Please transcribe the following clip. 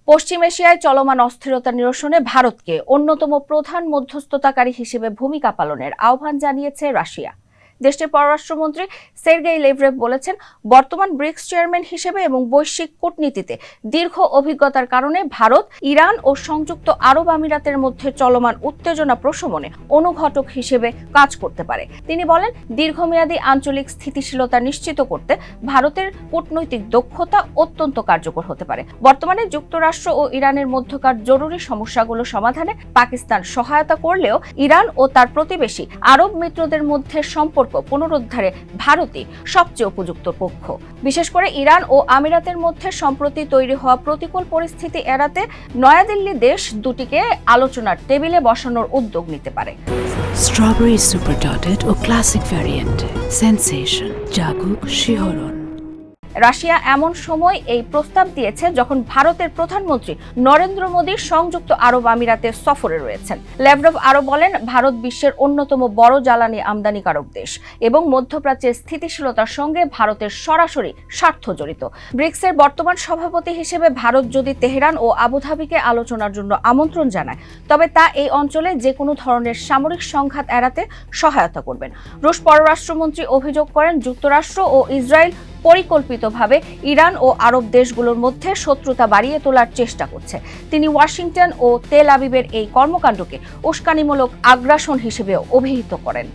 পশ্চিম এশিয়ায় চলমান অস্থিরতা নিরসনে ভারতকে অন্যতম প্রধান মধ্যস্থতাকারী হিসেবে ভূমিকা পালনের আহ্বান জানিয়েছে রাশিয়া। দেশটির পররাষ্ট্রমন্ত্রী সের্গেই লেভরেভ বলেছেন, বর্তমান ব্রিক্স চেয়ারম্যান হিসেবে এবং বৈশ্বিক কূটনীতিতে দীর্ঘ অভিজ্ঞতার কারণে ভারত ইরান ও সংযুক্ত আরব আমিরাতের মধ্যে চলমান উত্তেজনা প্রশমনে অনুঘটক হিসেবে কাজ করতে পারে। তিনি বলেন, দীর্ঘমেয়াদী আঞ্চলিক স্থিতিশীলতা নিশ্চিত করতে ভারতের কূটনৈতিক দক্ষতা অত্যন্ত কার্যকর হতে পারে। বর্তমানে যুক্তরাষ্ট্র ও ইরানের মধ্যকার জরুরি সমস্যাগুলো সমাধানে পাকিস্তান সহায়তা করলেও ইরান ও তার প্রতিবেশী আরব মিত্রদের মধ্যে সম্পর্ক পুনরুদ্ধারে ভারতই সবচেয়ে উপযুক্ত পক্ষ। বিশেষ করে ইরান ও আমিরাতের মধ্যে সম্প্রতি তৈরি হওয়া প্রতিকূল পরিস্থিতি এড়াতে নয়াদিল্লি দেশ দুটিকে আলোচনার টেবিলে বসানোর উদ্যোগ নিতে পারে। স্ট্রবেরি সুপার ডটেড ও ক্লাসিক ভ্যারিয়েন্টে সেন্সেশন জাগুক শিহরণ। রাশিয়া এমন সময় এই প্রস্তাব দিয়েছে যখন ভারতের প্রধানমন্ত্রী নরেন্দ্র মোদী সংযুক্ত আরব আমিরাতে সফরে রয়েছেন। লেভরভ আরও বলেন, ভারত বিশ্বের অন্যতম বড় জ্বালানি আমদানিকারক দেশ এবং মধ্যপ্রাচ্যের স্থিতিশীলতার সঙ্গে ভারতের সরাসরি স্বার্থ জড়িত। ব্রিক্সের বর্তমান সভাপতি হিসেবে ভারত যদি তেহরান ও আবুধাবিকে আলোচনার জন্য আমন্ত্রণ জানায়, তবে তা এই অঞ্চলে যে কোনো ধরনের সামরিক সংঘাত এড়াতে সহায়তা করবেন। রুশ পররাষ্ট্রমন্ত্রী অভিযোগ করেন, যুক্তরাষ্ট্র ও ইসরায়েল পরিকল্পিতভাবে ইরান ও আরব দেশগুলোর মধ্যে শত্রুতা বাড়িয়ে তোলার চেষ্টা করছে। তিনি ওয়াশিংটন ও তেল আবিবের এই কর্মকাণ্ডকে উস্কানিমূলক আগ্রাসন হিসেবে অভিহিত করেন।